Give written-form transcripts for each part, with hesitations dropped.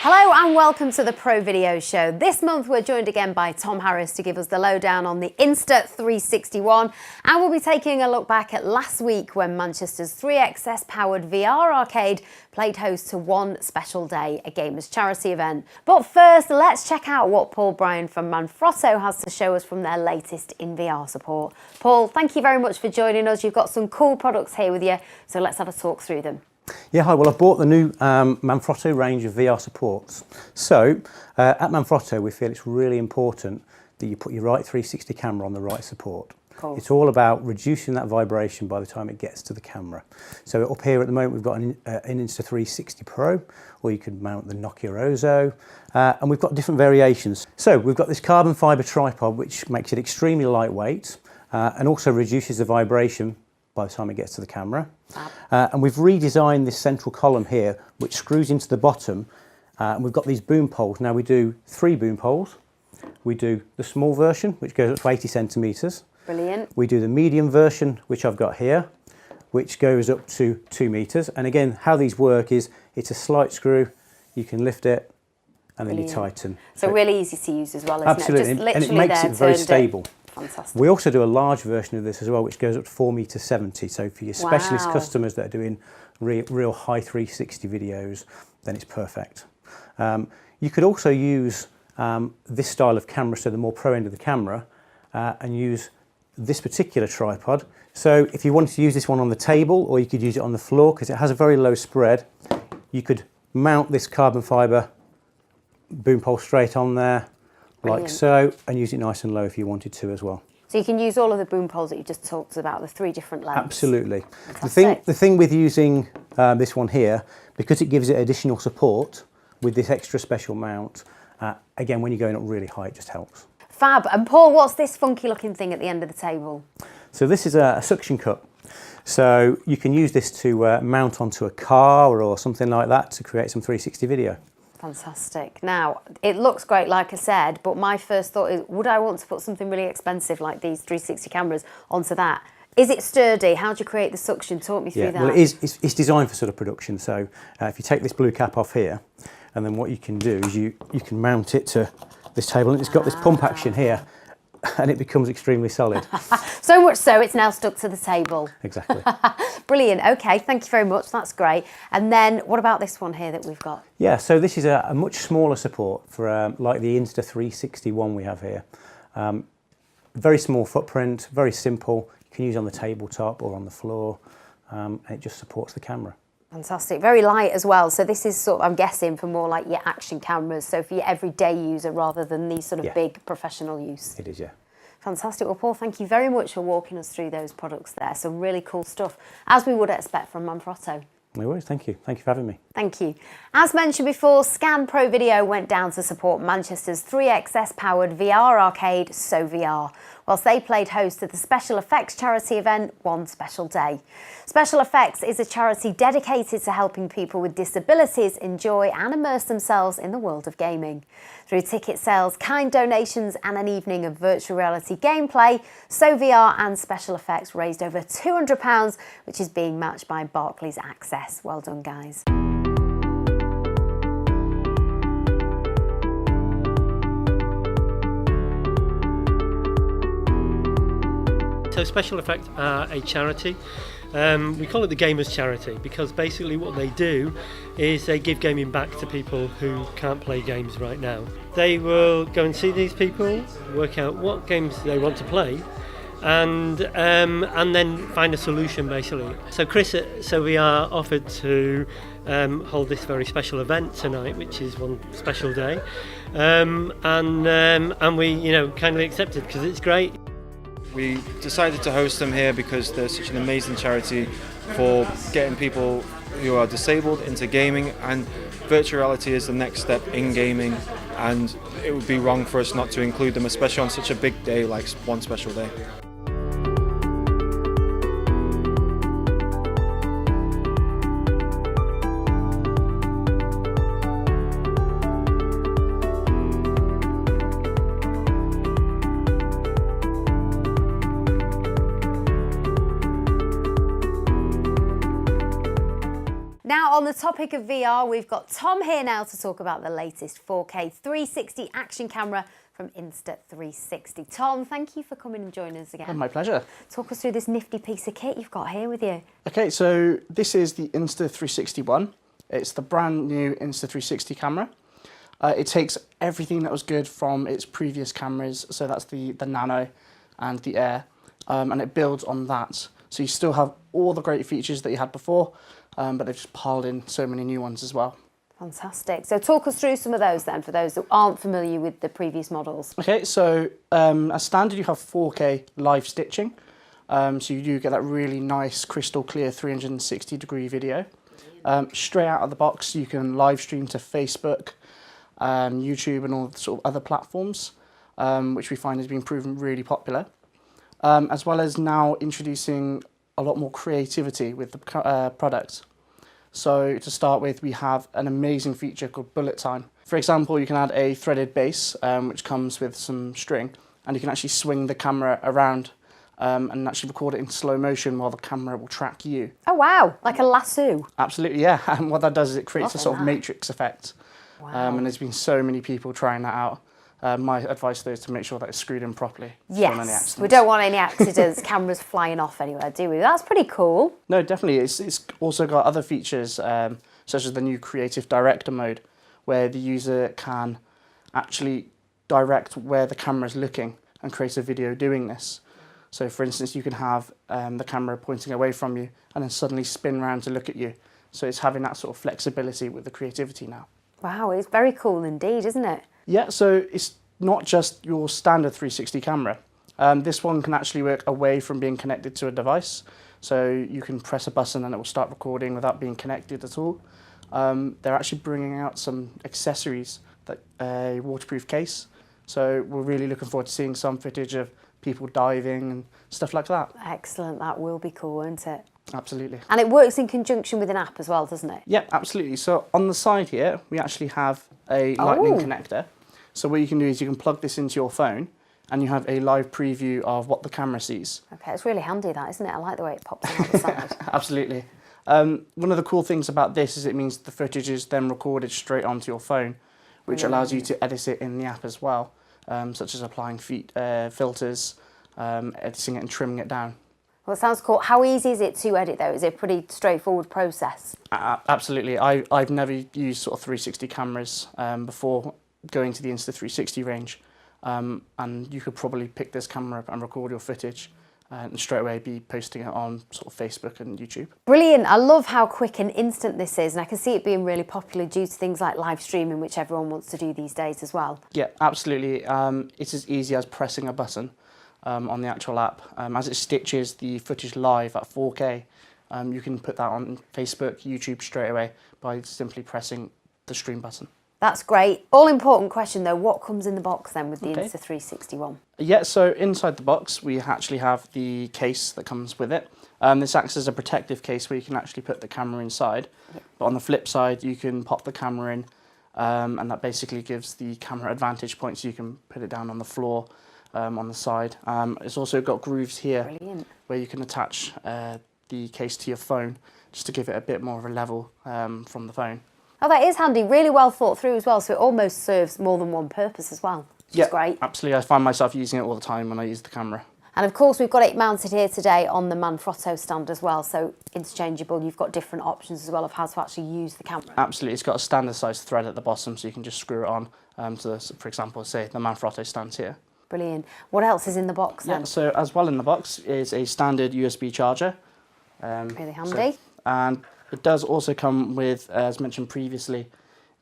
Hello and welcome to the Pro Video Show. This month we're joined again by Tom Harris to give us the lowdown on the Insta360 One, and we'll be taking a look back at last week when Manchester's 3XS powered VR arcade played host to One Special Day, a gamers charity event. But first, let's check out what Paul Bryan from Manfrotto has to show us from their latest in VR support. Paul, thank you very much for joining us. You've got some cool products here with you, so let's have a talk through them. Yeah, hi. Well, I've bought the new Manfrotto range of VR supports. So, at Manfrotto, we feel it's really important that you put your right 360 camera on the right support. Cool. It's all about reducing that vibration by the time it gets to the camera. So up here at the moment, we've got an Insta360 Pro, or you could mount the Nokia Ozo, and we've got different variations. So we've got this carbon fibre tripod, which makes it extremely lightweight, and also reduces the vibration by the time it gets to the camera. And we've redesigned this central column here, which screws into the bottom, and we've got these boom poles. Now we do 3 boom poles. We do the small version, which goes up to 80 centimetres. Brilliant. We do the medium version, which I've got here, which goes up to 2 metres. And again, how these work is it's a slight screw, you can lift it, and then you tighten. So really easy to use as well, isn't absolutely. it? And it makes it very stable. Fantastic. We also do a large version of this as well, which goes up to 4.70 meters. So for your specialist customers that are doing real high 360 videos, then it's perfect. You could also use this style of camera, so the more pro end of the camera, and use this particular tripod. So if you wanted to use this one on the table, or you could use it on the floor because it has a very low spread, you could mount this carbon fibre boom pole straight on there, like so, and use it nice and low if you wanted to as well. So you can use all of the boom poles that you just talked about, the 3 different lengths. Absolutely. The thing with using this one here, because it gives it additional support with this extra special mount, again, when you're going up really high, it just helps. Fab. And Paul, what's this funky looking thing at the end of the table? So this is a suction cup. So you can use this to mount onto a car or something like that to create some 360 video. Fantastic. Now, it looks great, like I said, but my first thought is, would I want to put something really expensive like these 360 cameras onto that? Is it sturdy? How do you create the suction? Talk me through that. Well, it's designed for sort of production. So if you take this blue cap off here, and then what you can do is you can mount it to this table, and it's got this pump action here, and it becomes extremely solid. So much so, it's now stuck to the table. Exactly. Brilliant. Okay, thank you very much. That's great. And then what about this one here that we've got? Yeah, so this is a much smaller support for like the Insta360 One we have here. Very small footprint, very simple. You can use on the tabletop or on the floor, and it just supports the camera. Fantastic. Very light as well. So this is sort of, I'm guessing, for more like your action cameras, so for your everyday user rather than these sort of big professional use. It is, yeah. Fantastic. Well, Paul, thank you very much for walking us through those products there. Some really cool stuff, as we would expect from Manfrotto. No worries, thank you. Thank you for having me. Thank you. As mentioned before, Scan Pro Video went down to support Manchester's 3XS powered VR arcade, SO.VR, whilst they played host to the special effects charity event, One Special Day. Special Effects is a charity dedicated to helping people with disabilities enjoy and immerse themselves in the world of gaming. Through ticket sales, kind donations and an evening of virtual reality gameplay, SO.VR and Special Effects raised over £200, which is being matched by Barclays Access. Well done, guys. So Special Effects are a charity. We call it the Gamers Charity because basically what they do is they give gaming back to people who can't play games right now. They will go and see these people, work out what games they want to play, and then find a solution basically. So Chris at SO.VR offered to hold this very special event tonight, which is One Special Day, and we kindly accepted because it's great. We decided to host them here because they're such an amazing charity for getting people who are disabled into gaming, and virtual reality is the next step in gaming, and it would be wrong for us not to include them, especially on such a big day like One Special Day. Now, on the topic of VR, we've got Tom here now to talk about the latest 4K 360 action camera from Insta360. Tom, thank you for coming and joining us again. My pleasure. Talk us through this nifty piece of kit you've got here with you. Okay, so this is the Insta360 One. It's the brand new Insta360 camera. It takes everything that was good from its previous cameras, so that's the Nano and the Air, and it builds on that. So you still have all the great features that you had before, but they've just piled in so many new ones as well. Fantastic. So talk us through some of those then, for those that aren't familiar with the previous models. Okay, so as standard you have 4K live stitching, so you do get that really nice crystal clear 360-degree video. Straight out of the box you can live stream to Facebook, YouTube and all the sort of other platforms, which we find has been proven really popular. As well as now introducing a lot more creativity with the product. So to start with, we have an amazing feature called bullet time. For example, you can add a threaded base, which comes with some string, and you can actually swing the camera around and actually record it in slow motion while the camera will track you. Oh wow, like a lasso. Absolutely, yeah. And what that does is it creates a sort of matrix effect. Wow. And there's been so many people trying that out. My advice though is to make sure that it's screwed in properly. Yes, we don't want any accidents, cameras flying off anywhere, do we? That's pretty cool. No, definitely. It's also got other features, such as the new Creative Director mode, where the user can actually direct where the camera is looking and create a video doing this. So for instance, you can have the camera pointing away from you and then suddenly spin around to look at you. So it's having that sort of flexibility with the creativity now. Wow, it's very cool indeed, isn't it? Yeah, so it's not just your standard 360 camera. This one can actually work away from being connected to a device. So you can press a button and it will start recording without being connected at all. They're actually bringing out some accessories, like a waterproof case. So we're really looking forward to seeing some footage of people diving and stuff like that. Excellent, that will be cool, won't it? Absolutely. And it works in conjunction with an app as well, doesn't it? Yeah, absolutely. So on the side here, we actually have a lightning connector. So what you can do is you can plug this into your phone and you have a live preview of what the camera sees. Okay, it's really handy that, isn't it? I like the way it pops out the side. Absolutely. One of the cool things about this is it means the footage is then recorded straight onto your phone, which allows you to edit it in the app as well, such as applying filters, editing it and trimming it down. Well, it sounds cool. How easy is it to edit though? Is it a pretty straightforward process? Absolutely. I've never used sort of 360 cameras before going to the Insta360 range, and you could probably pick this camera up and record your footage and straight away be posting it on sort of Facebook and YouTube. Brilliant. I love how quick and instant this is, and I can see it being really popular due to things like live streaming, which everyone wants to do these days as well. Yeah, absolutely. It's as easy as pressing a button on the actual app. As it stitches the footage live at 4K, you can put that on Facebook, YouTube straight away by simply pressing the stream button. That's great. All important question though, what comes in the box then with the Insta360 One? Yeah, so inside the box we actually have the case that comes with it. This acts as a protective case where you can actually put the camera inside. Yeah. But on the flip side you can pop the camera in, and that basically gives the camera advantage point, so you can put it down on the floor, on the side. It's also got grooves here where you can attach the case to your phone just to give it a bit more of a level from the phone. Oh, that is handy. Really well thought through as well, so it almost serves more than one purpose as well, which is great. Absolutely. I find myself using it all the time when I use the camera. And of course we've got it mounted here today on the Manfrotto stand as well, so interchangeable. You've got different options as well of how to actually use the camera. Absolutely. It's got a standard size thread at the bottom, so you can just screw it on to, for example, say the Manfrotto stands here. Brilliant. What else is in the box then? Yeah, so as well in the box is a standard USB charger. Really handy. And it does also come with, as mentioned previously,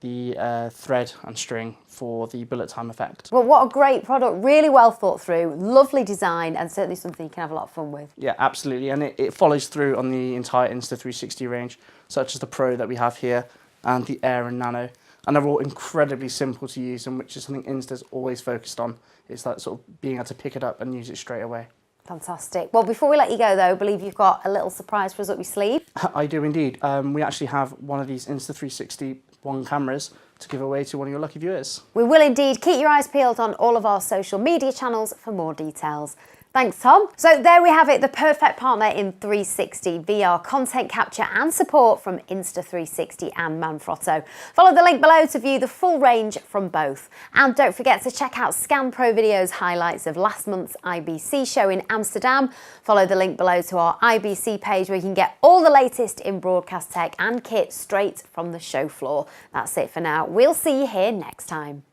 the thread and string for the bullet time effect. Well, what a great product. Really well thought through, lovely design, and certainly something you can have a lot of fun with. Yeah, absolutely. And it follows through on the entire Insta360 range, such as the Pro that we have here and the Air and Nano. And they're all incredibly simple to use, and which is something Insta's always focused on. It's that sort of being able to pick it up and use it straight away. Fantastic. Well, before we let you go though, I believe you've got a little surprise for us up your sleeve. I do indeed. We actually have one of these Insta360 One cameras to give away to one of your lucky viewers. We will indeed. Keep your eyes peeled on all of our social media channels for more details. Thanks, Tom. So there we have it, the perfect partner in 360 VR content capture and support from Insta360 and Manfrotto. Follow the link below to view the full range from both. And don't forget to check out Scan Pro Video's highlights of last month's IBC show in Amsterdam. Follow the link below to our IBC page where you can get all the latest in broadcast tech and kit straight from the show floor. That's it for now. We'll see you here next time.